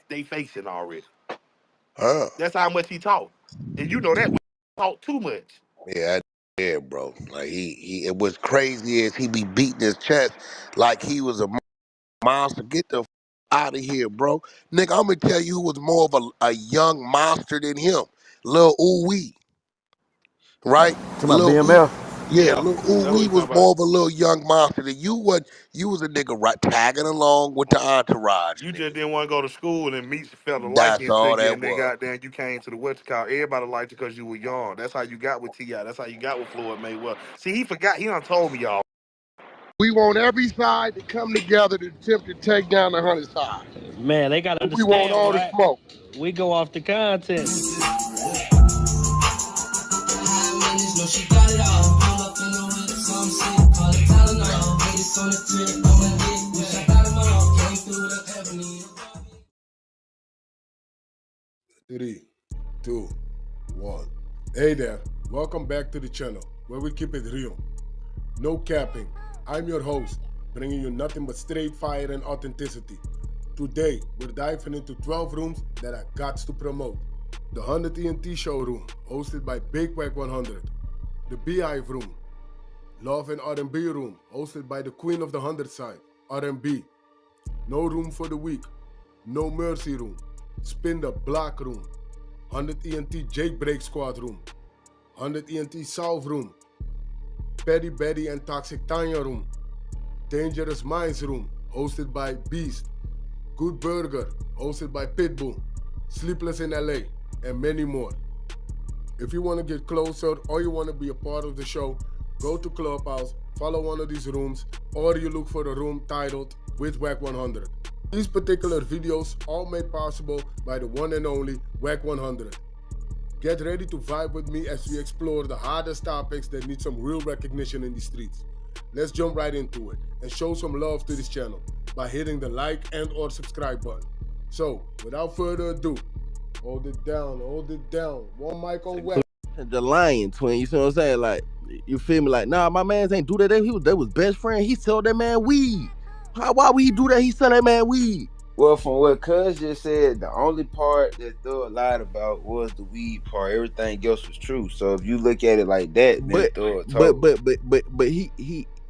they facing already. Huh? That's how much he talk. And you know that talk too much. Yeah, bro. Like he it was crazy as he be beating his chest like he was a monster. Get the out of here, bro. Nigga, I'm gonna tell you who was more of a young monster than him. Lil Ooh Wee, right? To my Lil Ooh, BML. yeah, Yeah, Lil Ooh that's what Wee he was talking about. more of a little young monster than you. You was a nigga right tagging along with the entourage, You just nigga. didn't want to go to school and meet some fella like That's you and all figure, that and then was. goddamn you came to the what you call everybody liked you because you were young. That's how you got with Ti. That's how you got with Floyd Mayweather. See, he forgot. He done told me y'all. We want every side to come together to attempt to take down the 100 side. Man, they gotta We want understand, all the Wack. smoke. We go off the content. Three, two, one. Hey there, welcome back to the channel where we keep it real. No capping. I'm your host, bringing you nothing but straight fire and authenticity. Today, we're diving into 12 rooms that I got to promote. The 100 ENT showroom, hosted by Big Wack100. The Beehive room, Love and R&B room, hosted by the Queen of the 100 side, R&B. No room for the weak, No Mercy room, Spin the Block room, 100 ENT Jailbreak Squad room, 100 ENT South room, Petty Betty and Toxic Tanya room, Dangerous Minds room, hosted by Beast, Good Burger, hosted by Pitbull, Sleepless in LA, and many more. If you want to get closer or you want to be a part of the show, go to Clubhouse, follow one of these rooms, or you look for a room titled with Wack100. These particular videos all made possible by the one and only Wack100. Get ready to vibe with me as we explore the hardest topics that need some real recognition in the streets. Let's jump right into it and show some love to this channel by hitting the like and or subscribe button. So, without further ado, hold it down. One mic on Wack. The lion twin, you see what I'm saying? Like, you feel me? Like, nah, my mans ain't do that. They was best friend. He sold that man weed. Why would he do that? He sell that man weed. Well, from what Cuz just said, the only part that Thug lied about was the weed part. Everything else was true. So if you look at it like that, then But Thug but told. but but but but he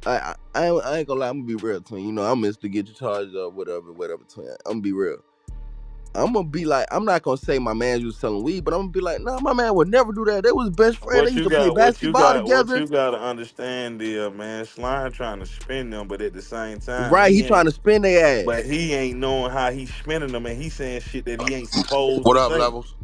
I ain't gonna lie, I'm gonna be real twin. You know, I'm Mr. Get Your Charges up, whatever twin. I'm gonna be real. I'm gonna be like, I'm not gonna say my man was selling weed, but I'm gonna be like, nah, my man would never do that. They was best friend. They What used you to play got, what you basketball got, what together. you got to understand is, man, Slime trying to spin them, but at the same time, Right, he trying to spin their but ass. he ain't knowing how he's spinning them, and he saying shit that he ain't supposed What to up, say. Levels?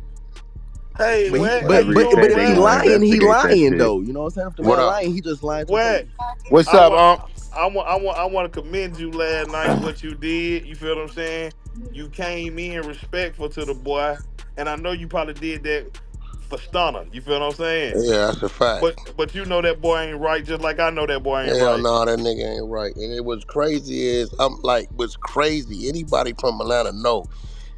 Hey, But he what? How but you but doing, but Appreciate if they he what? gonna lying, he investigate that lying shit. though. You know what I'm saying? If the What man up? lying, he just lying to the What? police. What's I up, want, Unc? I want to commend you last night. What you did, you feel what I'm saying? You came in respectful to the boy, and I know you probably did that for Stunner. You feel what I'm saying? Yeah, that's a fact. But you know that boy ain't right, just like I know that boy ain't Hell right. no, that nigga ain't right. And it was crazy is I'm like, what's crazy, anybody from Atlanta know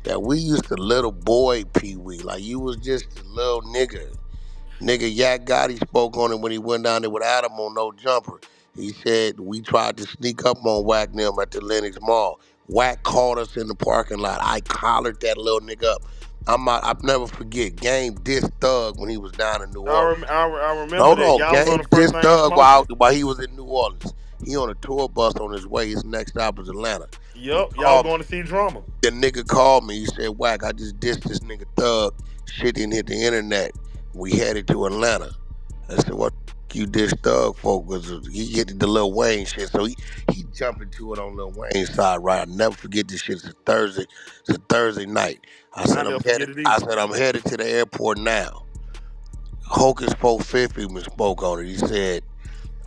that we used to little boy PeeWee. Like you was just a little nigga. Nigga Yak Gotti spoke on it when he went down there with Adam on No Jumper. He said we tried to sneak up on Wack them at the Lenox Mall. Wack called us in the parking lot. I collared that little nigga up. I'll never forget. Game dissed Thug when he was down in New Orleans. I remember Hold that. on, Y'all was on Game the first dissed thing Thug smoking. while he was in New Orleans. He on a tour bus on his way. His next stop was Atlanta. He Yup, y'all was called me. going to see drama. The nigga called me. He said, Wack, I just dissed this nigga Thug. Shit didn't hit the internet. We headed to Atlanta. I said, what you diss Thug for? Because he hit the Lil Wayne shit. So he jumped into it on Lil Wayne's side, right? I'll never forget this shit. It's a Thursday night. I never forget it I either. said, I'm headed to the airport now. Hocus 450 spoke on it. He said,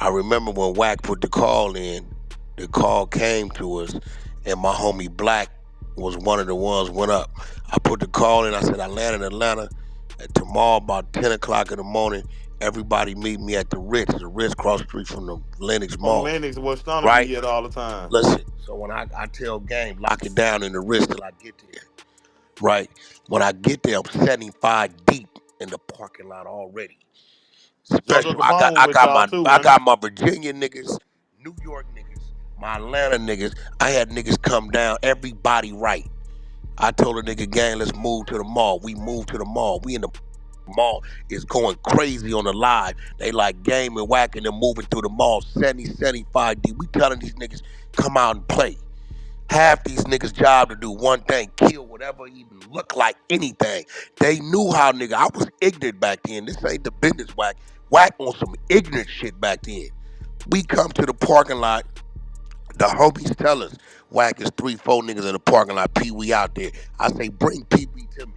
I remember when Wack put the call in, the call came to us, and my homie Black was one of the ones went up. I put the call in, I said, I landed in Atlanta. And tomorrow about 10 o'clock in the morning, everybody meet me at the Ritz cross street from the Lenox From Mall. Lennox, what Stunner Right? be at all the time. Listen, so when I tell game, lock it down in the Ritz till I get there. Right? When I get there, I'm 75 deep in the parking lot already. Jojo Special. Capone was with y'all too, I wasn't he? got my Virginia niggas, New York niggas, my Atlanta niggas. I had niggas come down, everybody right. I told a nigga, gang, let's move to the mall. We moved to the mall. We in the mall is going crazy on the live. They like game and whacking and moving through the mall 70, 75 deep. We telling these niggas, come out and play. Half these niggas' job to do one thing, kill whatever even look like anything. They knew how, nigga. I was ignorant back then. This ain't the business whack. Whack on some ignorant shit back then. We come to the parking lot. The homies tell us, Whack is 3, 4 niggas in the parking lot, PeeWee out there. I say, bring PeeWee to me.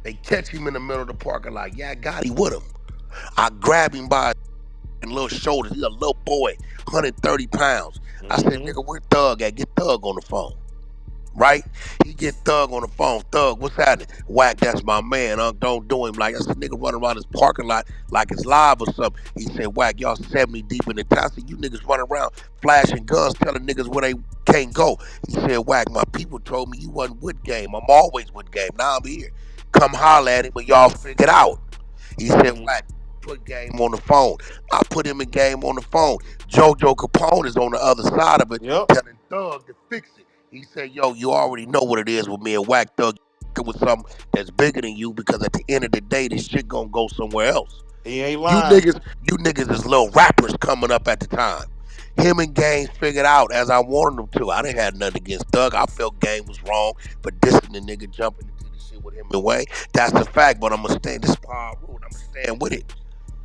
They catch him in the middle of the parking lot. Yeah, I got him with him. I grab him by his little shoulders. He's a little boy, 130 pounds. I said, Mm-hmm. nigga, where Thug at? Get Thug on the phone. Right? He get Thug on the phone. Thug, what's happening? Whack, that's my man. Don't do him like that's a nigga running around this parking lot like it's live or something. He said, Whack, y'all 70 deep in the town. I said, you niggas running around flashing guns, telling niggas where they can't go. He said, Whack, my people told me you wasn't with game. I'm always with game. Now I'm here. Come holler at it, but y'all figure it out. He said, Mm-hmm. Whack, put game on the phone. I put him in game on the phone. JoJo Capone is on the other side of it, Yep. telling Thug to fix it. He said, yo, you already know what it is with me and Whack Thug. It was something that's bigger than you because at the end of the day, this shit gonna go somewhere else. He ain't You lying. niggas, you niggas is little rappers coming up at the time. Him and Game figured out as I wanted them to. I didn't have nothing against Thug. I felt Game was wrong for dissing the nigga jumping into the shit with him and Wayne. That's the fact, but I'm gonna stand this power rule. I'm gonna stand with it.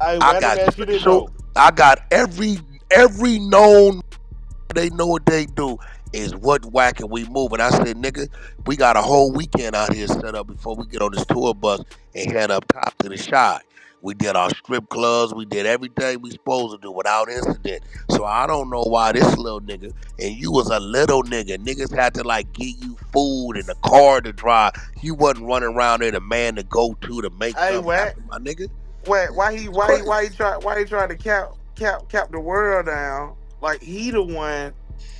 Hey, I why let got me ask you this special. though? I got every known. They know what they do is what whack and we move. And I said, nigga, we got a whole weekend out here set up before we get on this tour bus and head up top to the Shy. We did our strip clubs. We did everything we supposed to do without incident. So I don't know why this little nigga and you was a little nigga. Niggas had to like give you food and a car to drive. You wasn't running around there the man to go to make Hey, something what? happen, my nigga. What? It's crazy. Why he try to cap the world down? Like he the one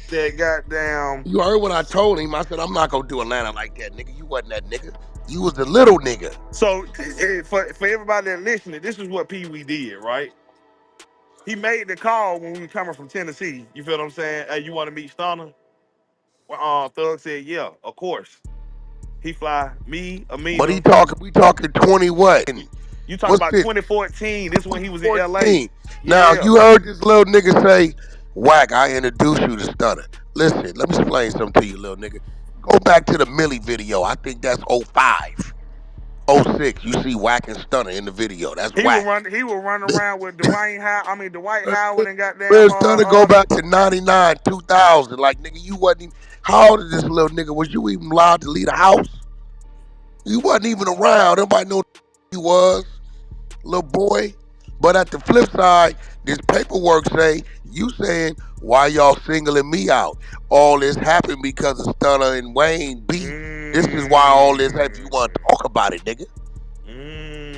that got down. You heard what I told him. I said, I'm not gonna do Atlanta like that, nigga. You wasn't that nigga. You was the little nigga. So for everybody that listening, this is what PeeWee did, right? He made the call when we were coming from Tennessee. You feel what I'm saying? Hey, you want to meet Stunner? Well, Thug said, yeah, of course. He fly me, But he Amina. talking, we talking 20 what? You talking What's about this? 2014? This when he was in LA. 2014. Now Yeah. you heard this little nigga say, Whack, I introduced you to Stunner. Listen, let me explain something to you, little nigga. Go back to the Millie video. I think that's 05. 06. You see Whack and Stunner in the video. That's He would Whack. run. He would run around with Dwayne Howard. I mean Dwight Howard and goddamn. Where's Stunner go back to 99, 2000? Like, nigga, you wasn't even, how old is this little nigga? Was you even allowed to leave the house? You wasn't even around. Nobody know who you was, little boy. But at the flip side, this paperwork say you saying why y'all singling me out. All this happened because of Stunner and Wayne beef. This is why all this. If you want to Mm, talk about it, nigga,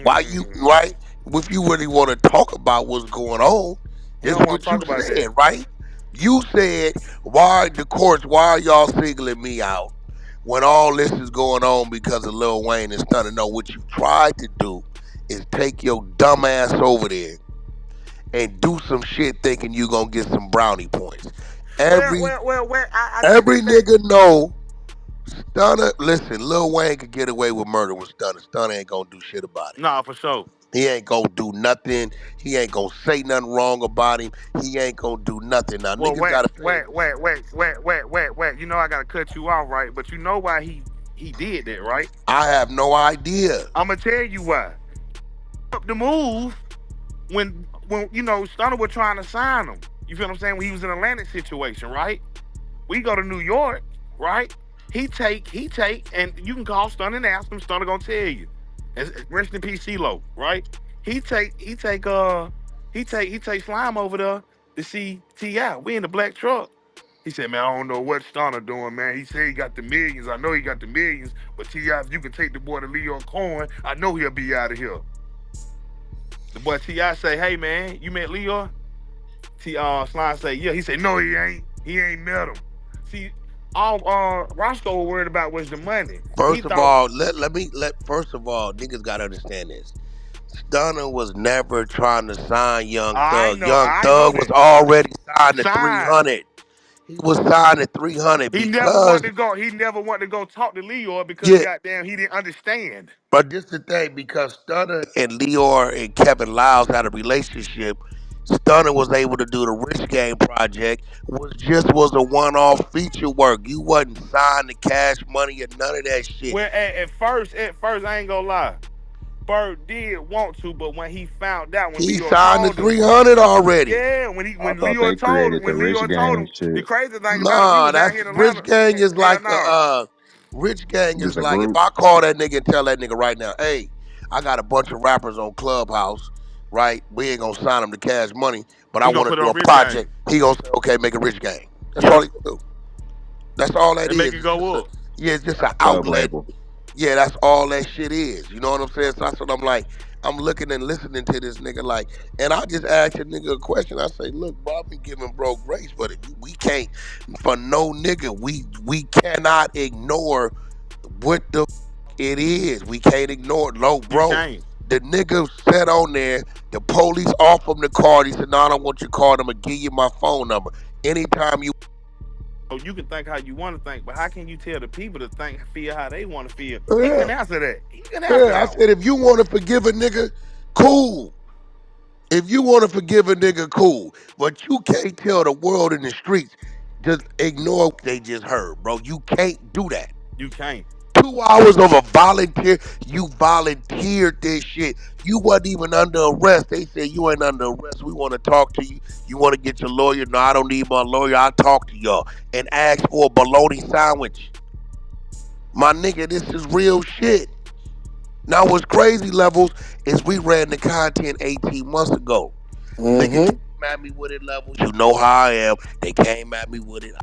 why you mm. right? If you really want to talk about what's going on, He this don't is want to what you talk about said, that. right? You said why the courts? Why are y'all singling me out? When all this is going on because of Lil Wayne and Stunner. No, what you tried to do is take your dumb ass over there and do some shit thinking you gonna get some brownie points. Every Well. I take every that back. nigga know Stunner. Listen, Lil Wayne could get away with murder with Stunner. Stunner ain't gonna do shit about it. Nah, for sure. He ain't gonna do nothing. He ain't gonna say nothing wrong about him. He ain't gonna do nothing. Now Well, niggas gotta pay attention. wait. You know I gotta cut you off, right? But you know why he did that, right? I have no idea. I'm gonna tell you why. Up the move when Stunner was trying to sign him. You feel what I'm saying? When he was in an Atlantic situation, right? We go to New York, right? And you can call Stunner and ask him. Stunner gonna tell you. Rest in peace, CeeLo, right? He take he take he take Slime over there to see Ti. We in the black truck. He said, man, I don't know what Stunner doing, man. He said he got the millions. I know he got the millions, but Ti, if you can take the boy to Leo Cohen, I know he'll be out of here. The boy Ti say, hey man, you met Leo? Slime say, yeah. He said, no, he ain't. He ain't met him. See, all Roscoe was worried about was the money. He First of thought, all, let first of all, niggas gotta understand this. Stunner was never trying to sign Young I Thug. know, Young I know Thug was that. already signed to Sign. 300. he was signed at 300 He never wanted because to go. He never wanted to go talk to Leor because yeah. goddamn he didn't understand. But this the thing because Stunner and Leor and Kevin Lyles had a relationship. Stunner was able to do the Rich Game project, was a one-off feature work. You wasn't signed to Cash Money or none of that shit. Well, at first, I ain't gonna lie. Bird did want to, but when he found out, when He Leor signed to called him, 300 already. yeah, I when thought Leor they told him, created the when Rich Leor told Gang him, the shit. crazy thing about it, we Nah, was out that's here in Rich Atlanta. Gang is Hell like no. Rich Gang is Just a like if group. I call that nigga and tell that nigga right now, hey, I got a bunch of rappers on Clubhouse, right? We ain't gonna sign them to Cash Money, but I He gonna want put to it do on a Rich Gang. project. He gonna say, okay, make a Rich Gang. That's all Yep, he gonna do. That's all that and make is. it It's just go a up. yeah, it's just an Sub outlet. label. Yeah, that's all that shit is. You know what I'm saying? So that's what I'm like. I'm looking and listening to this nigga like, and I just asked a nigga a question. I say, look, bro, I've been giving bro grace, but we can't for no nigga. We cannot ignore what the it is. We can't ignore it. Low, You bro. can't. The nigga said on there, the police offered him the card. He said, no, I don't want your card. I'm gonna give you my phone number. Anytime you So you can think how you want to think, but how can you tell the people to think, feel how they want to feel? He yeah, couldn't answer that. He couldn't answer yeah. I that one. said, if you want to forgive a nigga, cool. If you want to forgive a nigga, cool. But you can't tell the world in the streets, just ignore what they just heard, bro. You can't do that. You can't. 2 hours of a volunteer, you volunteered this shit. You wasn't even under arrest. They said you ain't under arrest. We want to talk to you. You want to get your lawyer? No, I don't need my lawyer. I'll talk to y'all. And ask for a bologna sandwich. My nigga, this is real shit. Now what's crazy levels is we ran the content 18 months ago. Niggas Mm-hmm. came at me with it levels. You know how I am. They came at me with it.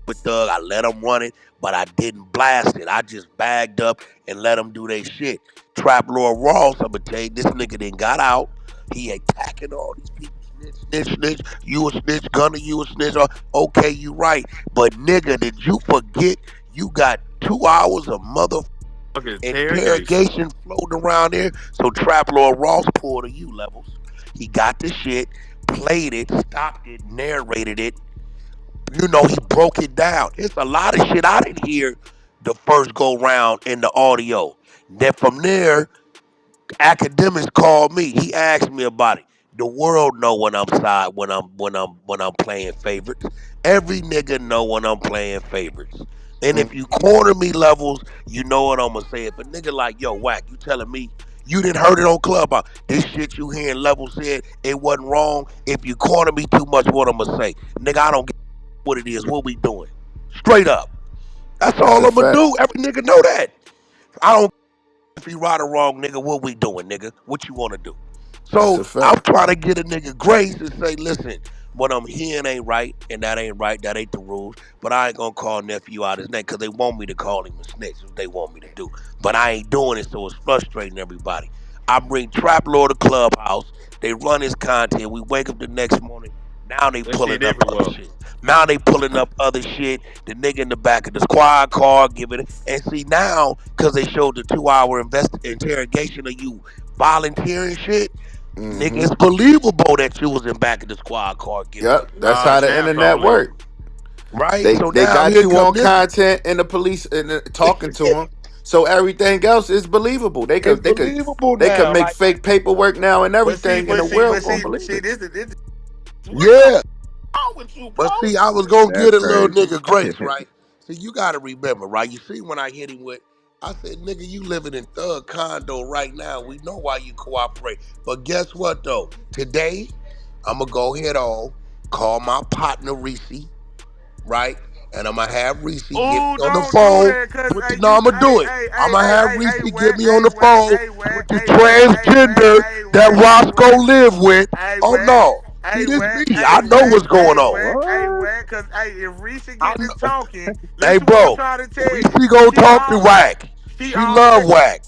With Thug, I let them run it, but I didn't blast it. I just bagged up and let them do their shit. Trap Lord Ross, I'ma tell you, this nigga then got out. He attacking all these people. Snitch, snitch, snitch. You a snitch, Gunner, you a snitch. Okay, you right. But nigga, did you forget you got 2 hours of mother Look at interrogation. interrogation floating around there? So Trap Lord Ross pulled a U levels. He got the shit, played it, stopped it, narrated it. He broke it down. It's a lot of shit I didn't hear the first go round in the audio. Then from there, academics called me. He asked me about it. The world know when I'm side when I'm playing favorites. Every nigga know when I'm playing favorites. And if you corner me levels, you know what I'm gonna say. If a nigga like yo Wack, you telling me you didn't heard it on Clubhouse. This shit you hearing level said it wasn't wrong. If you corner me too much, what I'm gonna say, nigga, I don't give what it is. What we doing? Straight up. That's That's all a I'm gonna fact. do. Every nigga know that. I don't if he right or wrong, nigga, what we doing, nigga? What you want to do? That's So a I'm fact. trying to get a nigga grace and say, listen, what I'm hearing ain't right, and that ain't right. That ain't the rules. But I ain't gonna call nephew out his name because they want me to call him a snitch. What they want me to do, but I ain't doing it, so it's frustrating everybody. I bring Trap Lord to Clubhouse. They run his content. We wake up the next morning. Now they That shit pulling up other everywhere. shit. Now they pulling up other shit. The nigga in the back of the squad car giving it. And see now, because they showed the 2 hour interrogation of you volunteering shit, nigga, Mm-hmm. it's believable that you was in back of the squad car giving Yep. it. That's Nah, how the damn sure internet believable. work. Right? They So they now got here you come on this. content and the police and talking to them. So everything else is believable. They It's could they could believable they could now. make Like, fake paperwork now and But see, everything, and but the see, world but gonna see, believe see, it. this what the yeah. wrong with you, But bro? see, I was gonna get That's a little crazy. nigga grace, right? See, you gotta remember, right? You see when I hit him with, I said, nigga, you living in thug condo right now. We know why you cooperate. But guess what though? Today, I'm gonna go head on, call my partner Reese, right? And I'm gonna have Reese get Oh, me on the don't do phone. that, cause Put the hey, no, I'm you, gonna hey, do it. hey, I'm hey, gonna hey, have hey, Reese hey, get whack, me on hey, the whack, phone hey, with whack, the hey, whack, hey, whack, transgender hey, that whack, hey, Roscoe whack, live with. hey, Oh whack, no. See hey, this whack, me. hey, I know whack, what's going hey, on. whack, hey, What? whack, cause hey, if Risha I get to know. talking, Hey, listen what I'm bro, trying to tell Reese you. gonna She talk to all, Wack. she She love already. Wack.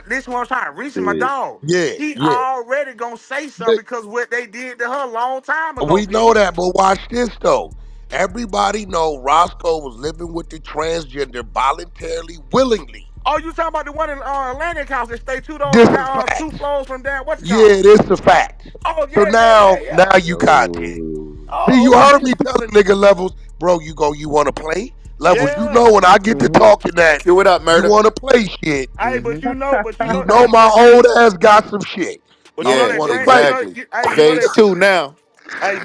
This one I'm trying. Reese my Shit. dog. Yeah, She yeah. already gonna say something But because what they did to her a long time ago, we know Pee. that, but watch this though. Everybody know Roscoe was living with the transgender voluntarily, willingly. Oh, you talking about the one in Atlantic House that stay This is two facts. floors from down what you call? Yeah, this is fact. Oh So yeah, yeah, yeah, now yeah. you content. No. See, you Oh heard shit. me telling nigga levels. bro, you want to play? Levels, you Yeah. know when I get to Mm-hmm. talking that Do it up, you murder. want to play shit, Hey, Mm-hmm. you know my old ass got some shit. I you know don't Yeah, that want to trans. play. exactly. You know Phase that. two now. Hey,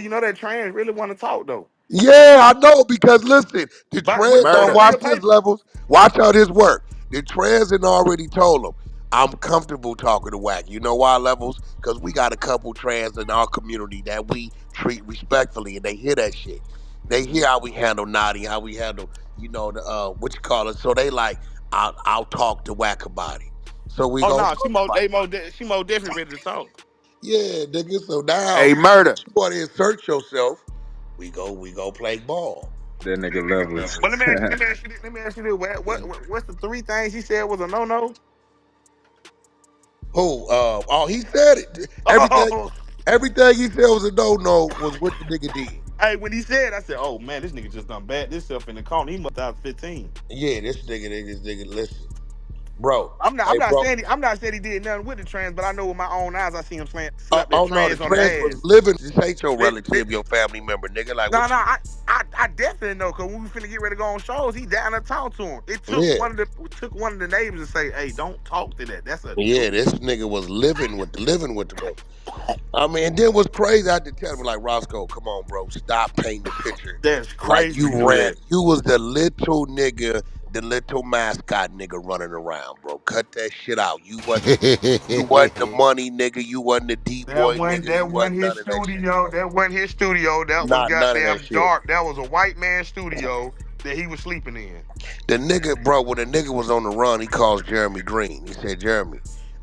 you know that trans really want to talk though. Yeah, I know because listen, the trans But on the Murder. watch real this paper. levels. Watch out his work. The trans had already told him, I'm comfortable talking to Wack. You know why levels? Because we got a couple trans in our community that we treat respectfully, and they hear that shit. They hear how we handle Naughty, how we handle, the what you call it. So they like, I'll talk to Wack about it. So we Oh gonna no, talk about it. she more definitely ready to talk. Yeah, nigga. So now Hey, murder. you want to insert yourself. We go play ball. That nigga levels. But let me ask you this. What's the three things he said was a no no? Who? Oh, he said it. Everything, Oh, everything he said was a no was what the nigga did. hey, when he said, I said, "Oh man, this nigga just done bad this self in the corner. He must have 15." Yeah, this nigga. Listen, bro. I'm Hey, not bro. saying he did nothing with the trans, but I know with my own eyes I seen him slap that Oh no, the trans on the trans was ass. living. This ain't your That, that, relative, your family member, nigga. Like no, what no, you? I definitely know because when we finna get ready to go on shows, he down to talk to him. Yeah, Took one of the neighbors to say, "Hey, don't talk to that. That's a yeah. This nigga was living with the bro. I mean, and then what's crazy, I had to tell him, like, Roscoe, come on, bro, stop painting the picture. that's Like, crazy to you do ran, that." you was the little nigga, the little mascot nigga running around, bro. Cut that shit out. You wasn't the money nigga. You wasn't the D-boy nigga. You That wasn't wasn't his none of that shit, studio. bro. That wasn't his studio. That was Not none of that goddamn shit. dark. That was a white man studio that he was sleeping in. The nigga, bro, when the nigga was on the run, he calls Jeremy Green. He said, Jeremy,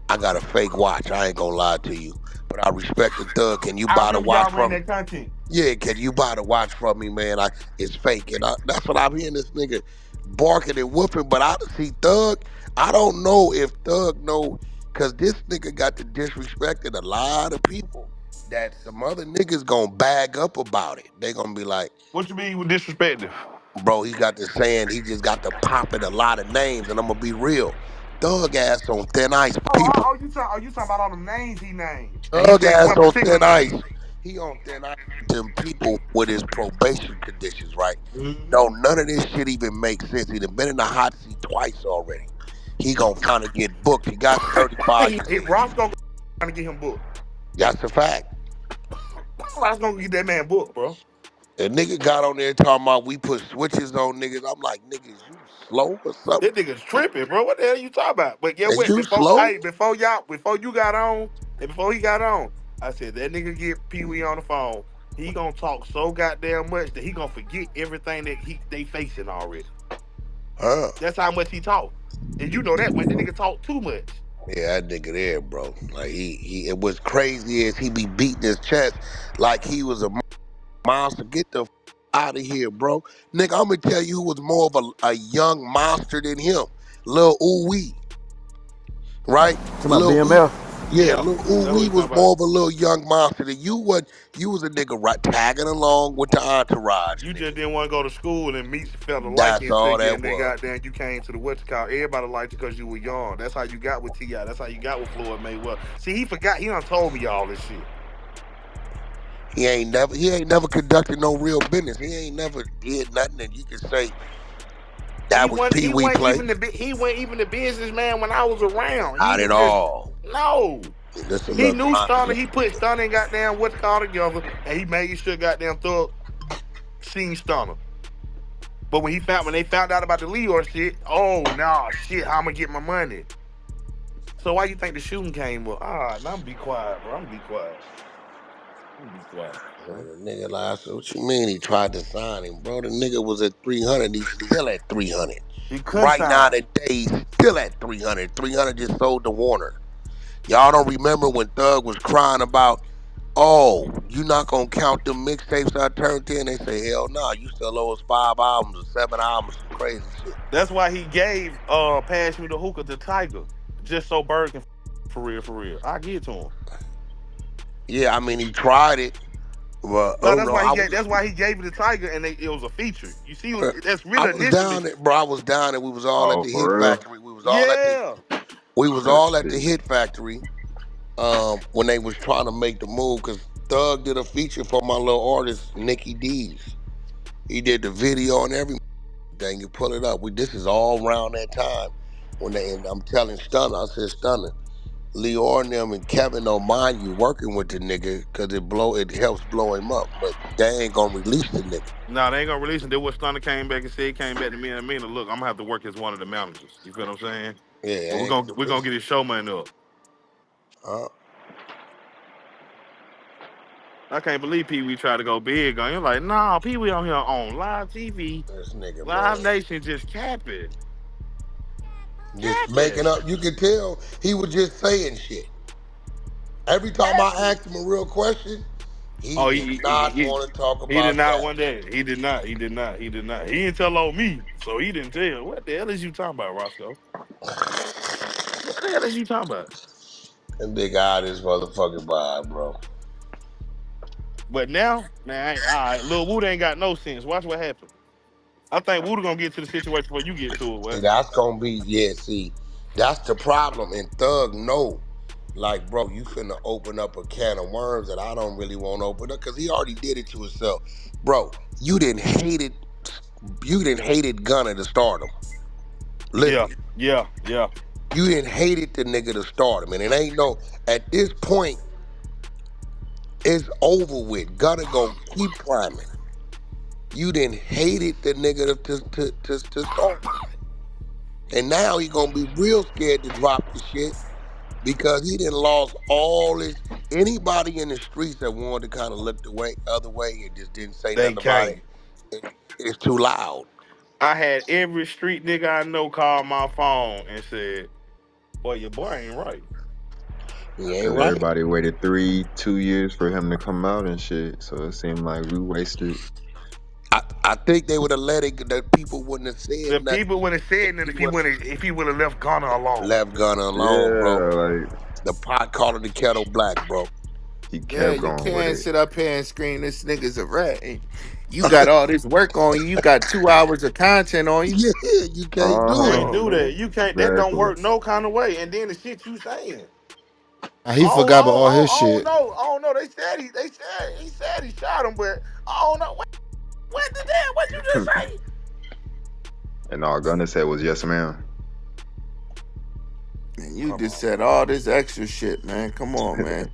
I got a fake watch. I ain't gonna lie to you. But I respect the thug. Can you I buy the remember watch y'all ran from me? that content. Yeah, can you buy the watch from me, man? It's fake. And that's what I'm hearing this nigga barking and whooping. But I see Thug. I don't know if Thug know, because this nigga got to disrespecting a lot of people that some other niggas gonna bag up about it. They gonna be like, What you mean with disrespecting? bro, he got to saying he just got to popping a lot of names. And I'm gonna be real. Thug ass on thin ice. People, You talking about all the names he named, and he Thug said ass one on particular thin ice. name. He on thin ice with them people with his probation conditions, right? Mm-hmm. No, none of this shit even makes sense. He done been in the hot seat twice already. He gonna finally get booked. He got 35 Hey, years. Roscoe trying to get him booked. That's a fact. Roscoe gonna get that man booked, bro. A nigga got on there talking about we put switches on niggas. I'm like, niggas, you slow or something? That nigga's tripping, bro. What the hell you talking about? But get Is what? you slow? Before you got on, and before he got on, I said that nigga get PeeWee on the phone. He gonna talk so goddamn much that he gonna forget everything that they facing already. Huh? That's how much he talk. And you know that man, that nigga talk too much. Yeah, that nigga there, bro. Like he it was crazy as he be beating his chest like he was a monster. Get the out of here, bro. Nigga, I'm gonna tell you who was more of a young monster than him. Lil Ooh Wee, right? To my Lil Ooh, BMF. yeah, Yeah, Lil Ooh that's what Wee he was talking about. more of a little young monster than you. You was a nigga right tagging along with the entourage, You just nigga. didn't want to go to school and meet felt a That's liking all figure, that and then was. goddamn you came to the what's it called. Everybody liked you because you were young. That's how you got with Ti. That's how you got with Floyd Mayweather. See, he forgot. He done told me all this shit. He ain't never conducted no real business. He ain't never did nothing that you can say that was Pee Wee play. He wasn't even the businessman when I was around. He Not at was just all. no. Just a He little knew Stunner. contra. He put Stunner and goddamn what's called together, and he made sure goddamn Thug seen Stunner. But when they found out about the Leo shit, oh nah shit, how I'm gonna get my money? So why you think the shooting came up? Now I'm be quiet, bro. I'm be quiet. I'm be quiet, Man, bro. the nigga like, I said, what you mean he tried to sign him, bro? The nigga was at 300. He's still at 300. He couldn't Right now, sign. today, he's still at 300. 300 just sold to Warner. Y'all don't remember when Thug was crying about, oh, you not gonna count them mixtapes I turned in? They say, hell no, you still owe us 5 albums or 7 albums, some crazy shit. That's why he gave Pass Me the Hookah to Tiger. Just so Bird can for real, for real. I give it to him. Yeah, I mean, he tried it. But, No, you know, that's why he gave it to Tiger and it was a feature. You see uh, that's I really was initially. down there, bro. I was down there. We was all at Oh, the Hit for real? Factory. Yeah. We was all at the Shit. Hit Factory when they was trying to make the move because Thug did a feature for my little artist Nikki D's. He did the video and everything. You pull it up. This is all around that time when and I'm telling Stunner, I said Stunner, Leor and them and Kevin don't mind you working with the nigga because it helps blow him up, but they ain't gonna release the nigga. No, they ain't gonna release him. Then what Stunner came back and said, came back to me and Amina, look, I'm gonna have to work as one of the managers. You feel what I'm saying? Yeah, But they we're ain't gonna gonna we're gonna release get his show money up. him. I can't believe PeeWee tried to go big on him. Like, nah, PeeWee on here on live TV, This nigga, Live man. Nation just capping. Just making Capping. up. You could tell he was just saying shit. Every time I Capping. asked him a real question, he Oh, did not want to talk he did about not that. one day. He did not. He did not. He did not. He didn't tell on me, so he didn't tell. What the hell is you talking about, Roscoe? What the hell is you talking about? That nigga out his motherfucking mind, bro. But now, man, all right, Lil Wood ain't got no sense. Watch what happens. I think Wood gonna get to the situation before you get to it. See, What? that's gonna be, yeah, see, that's the problem. And Thug know, like, bro, you finna open up a can of worms that I don't really want to open up because he already did it to himself. Bro, you didn't hate it Gunna to start him. Yeah, Literally. yeah. You didn't hate it the nigga to start him. And it ain't no, at this point, it's over with. Gunna gonna keep climbing. You didn't hate it the nigga to start him. And now he gonna be real scared to drop the shit because he done lost all his anybody in the streets that wanted to kind of look the way other way and just didn't say They nothing about it. can't. It's too loud. I had every street nigga I know call my phone and said, "Boy, your boy ain't right." He ain't Cause right. everybody waited 2 years for him to come out and shit. So it seemed like we wasted. I think they would have let it. The people wouldn't have said The nothing people would have if said that he would have if he would have left Ghana alone. left Gunna alone, bro. Yeah, like The pot calling the kettle black, bro. he Yeah, kept you going with can't it. sit up here and scream this nigga's a rat. And you got all this work on you. You got 2 hours of content on you. Yeah, you can't You Uh do Come it. can't huh. on, do that. man. You can't. That don't Exactly. work no kind of way. And then the shit you saying. He forgot about all his I don't shit. know. I don't know. He said he shot him, but I don't know. What did that? What you just say? And all Gunna said was yes, ma'am. And you Come just on, said man. all this extra shit, man. Come on, man.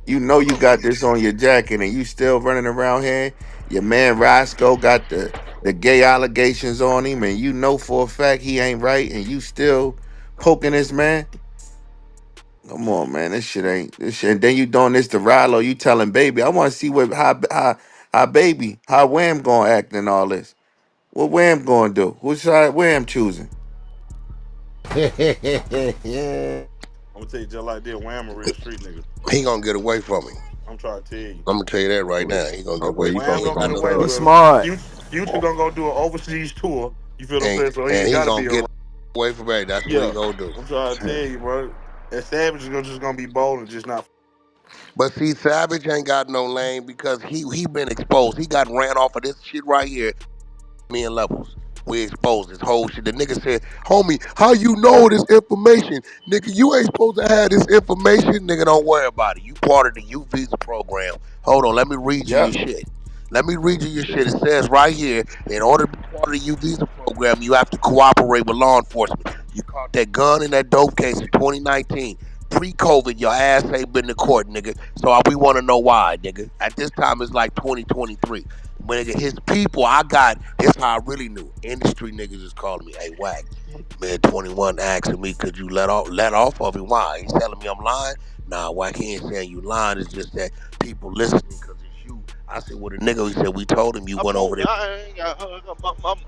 You know you got this on your jacket and you still running around here. Your man Roscoe got the gay allegations on him, and you know for a fact he ain't right, and you still poking this man. Come on, man. This shit ain't this shit. And then you doing this to Rilo. You telling baby, I want to see what how baby, how Wham gonna act and all this. What Wham gonna do? Whose side Wham choosing? Yeah. I'm gonna tell you just like this. Wham a real street nigga. He gonna get away from me. I'm trying to tell you. I'm gonna tell you that right Hopefully, now. He gonna get away hopefully he from me. Wham He focus ain't gonna got get on no away He's choice. with Thug. smart. Future gonna go do an overseas tour. You feel what I'm And saying? So he ain't he gotta gonna be get around. away from me. That's what he Yeah, gonna do. I'm trying to tell you, bro. And Savage is just gonna be bold and just not. But see, Savage ain't got no lane because he been exposed. He got ran off of this shit right here. Me and Levels. We exposed this whole shit. The nigga said, homie, how you know this information? Nigga, you ain't supposed to have this information. Nigga, don't worry about it. You part of the U Visa program. Hold on, let me read you your Yep. shit. Let me read you your shit. It says right here, in order to be part of the U Visa program, you have to cooperate with law enforcement. You caught that gun in that dope case in 2019. Pre-COVID, your ass ain't been to court, nigga. So we want to know why, nigga. At this time, it's like 2023. When his people, here's how I really knew. Industry niggas is calling me, hey, Wack, man, 21 asking me, could you let off of him? Why? He's telling me I'm lying? Nah, Wack, he ain't saying you lying. It's just that people listening because it's you. I said, well, the nigga, he said, we told him you I'm went over on. there. I ain't got hung up.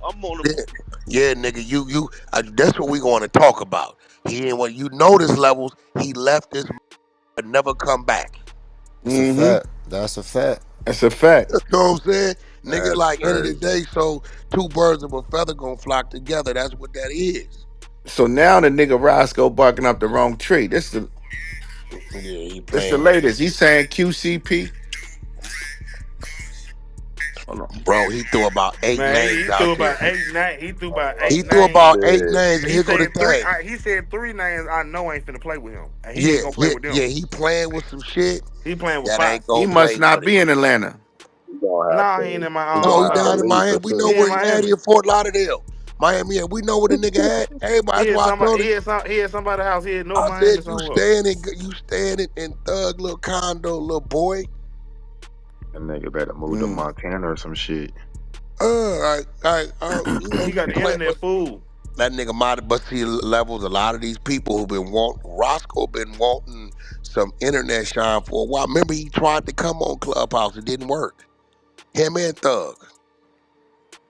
I'm on Yeah, yeah, nigga, that's what we going to talk about. He ain't what you notice levels. He left this but never come back. That's a Mm-hmm. fact. That's a fact. That's a fact. You know what I'm saying? Nigga, That's like end of the crazy. day, so two birds of a feather gonna flock together. That's what that is. So now the nigga Roscoe barking up the wrong tree. Yeah, he This the playing with latest. He's saying QCP. Hold on. bro. He threw about eight Man, names he threw out about there. eight nine. He threw about He eight threw names. about eight Yeah. names, and He here go the said three. thing. He said three names. I know ain't finna play with him, and he Yeah, ain't gonna play yeah, with them. yeah. He playing with some shit He playing with that five. ain't He gonna must play not with him. be in Atlanta. We gonna have Nah, he ain't to in my we So own gonna he have to down house. in leave Miami. for We know sure. He in where he at. He Miami. in Fort Lauderdale, Miami. We know where the nigga at. Everybody, that's He at why I somebody. told him. He at somebody's house. He at North I said Miami you somewhere. staying in Thug little condo, little boy. That nigga better move to Mm. Montana or some shit. He got You the playing, but internet fool. that nigga might, but see levels. A lot of these people who been Roscoe been wanting some internet shine for a while. Remember, he tried to come on Clubhouse, it didn't work. Him and Thug,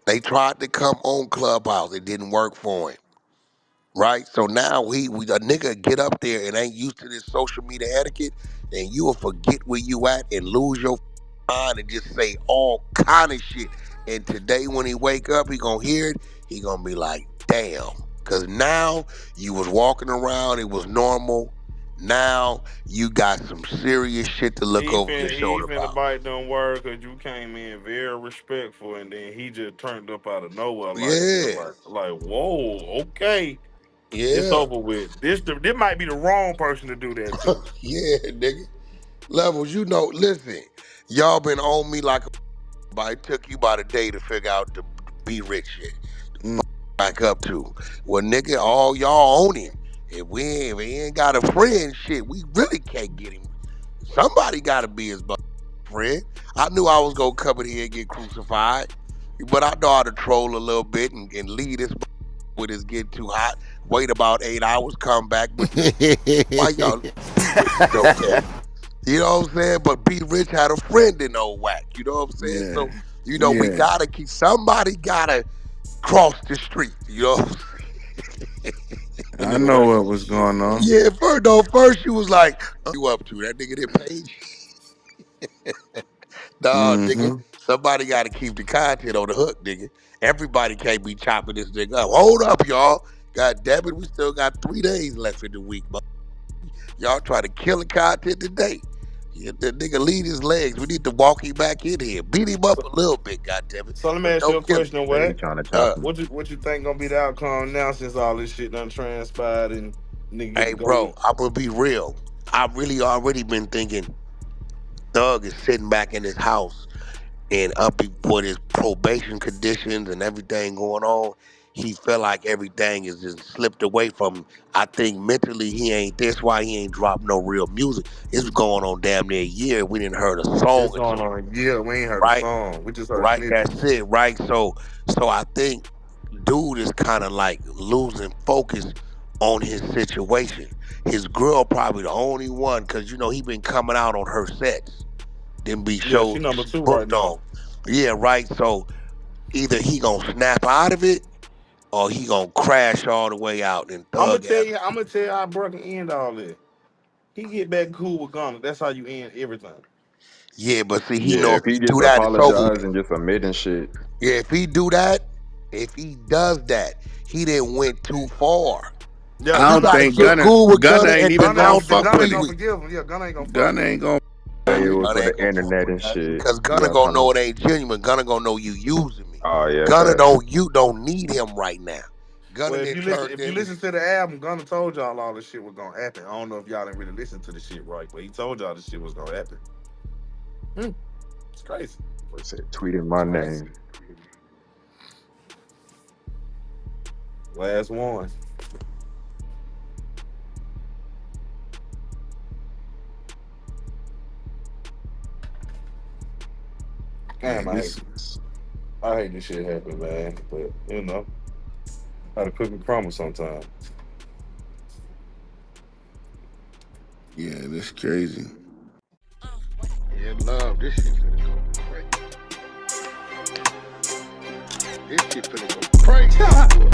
they tried to come on Clubhouse, it didn't work for him. Right? So now a nigga get up there and ain't used to this social media etiquette, and you will forget where you at and lose your mind and just say all kind of shit. And today when he wake up, he gonna hear it, he gonna be like, damn. Cause now you was walking around, it was normal. Now you got some serious shit to look over your He shoulder finna about. bite them words because you came in very respectful, and then he just turned up out of nowhere like that. Yeah, Like whoa, okay, it's yeah, over with. This might be the wrong person to do that to. yeah, nigga. Levels, listen, y'all been on me like but it took you about a day to figure out the be rich shit. Mm. Back up to. Well, nigga, all y'all own him. If he ain't got a friend, shit, we really can't get him. Somebody gotta be his friend. I knew I was gonna come in here and get crucified. But I know how to troll a little bit and leave this with his getting too hot. Wait about 8 hours, come back. But why y'all be rich don't care? You know what I'm saying? But B Rich had a friend in old Wack. You know what I'm saying? Yeah. So, we Yeah. gotta keep somebody gotta cross the street. You know what I'm And I nigga know Wack what ain't do was shit. going on. saying? Yeah, first you was like, you up to that nigga that page? Nah, nigga. Mm-hmm. Somebody gotta keep the content on the hook, nigga. Everybody can't be chopping this nigga up. Hold up, y'all. God damn it, we still got 3 days left in the week, but y'all try to kill the content today. Yeah, the nigga lead his legs. We need to walk him back in here. Beat him up So, a little bit, goddamn it. so let me But ask you don't a kill him. question, Say he Wack. trying to chop Uh, him. What you think gonna be the outcome now since all this shit done transpired and nigga get hey, to go bro, in? I'm gonna be real. I really already been thinking Thug is sitting back in his house and up with his probation conditions and everything going on. He felt like everything is just slipped away from him. I think mentally he ain't. That's why he ain't dropped no real music. It's going on damn near a year. We didn't heard a song It's or going two. on. Yeah, we ain't heard a Right, song. We just heard right. snitches. That's it. Right. So I think dude is kind of like losing focus on his situation. His girl probably the only one because he been coming out on her sets. Then be Yeah, she shows that number she two right booked now. on. Yeah, right. So either he gonna snap out of it or he gonna crash all the way out and Thug ass. I'm gonna tell you how Bruh can end all this. He get back cool with Gunna. That's how you end everything. Yeah, but see, he Yeah, know if if he he just do that, it's over apologize with. and just admit and shit. Yeah, if he do that, if he does that, he didn't went too far. Yeah, I He don't Gunna gotta ain't think get Gunna cool with Gunna Gunna ain't and even gonna denounce fuck on Gunna with ain't Pee gonna him. Wee. forgive him. Yeah, Gunna ain't gonna fuck Gunna with him. ain't gonna Say it was Gunna for the ain't gonna fuck internet with and that. shit. Cause He Gunna wasn't gonna trying to. know it ain't genuine. Gunna gonna know you using me. Oh yeah, Gunna facts. don't need him right now. Gunna Well, didn't turn if you in. listen to the album, Gunna told y'all all this shit was gonna happen. I don't know if y'all didn't really listen to the shit right, but he told y'all this shit was gonna happen. Hmm, it's crazy. Or said tweeting my It's crazy. name. Last one. Damn, man, this I hate this shit happening, man. But gotta cook and crumble sometimes. yeah, this crazy. Yeah, love. This shit finna go crazy. This shit finna go crazy.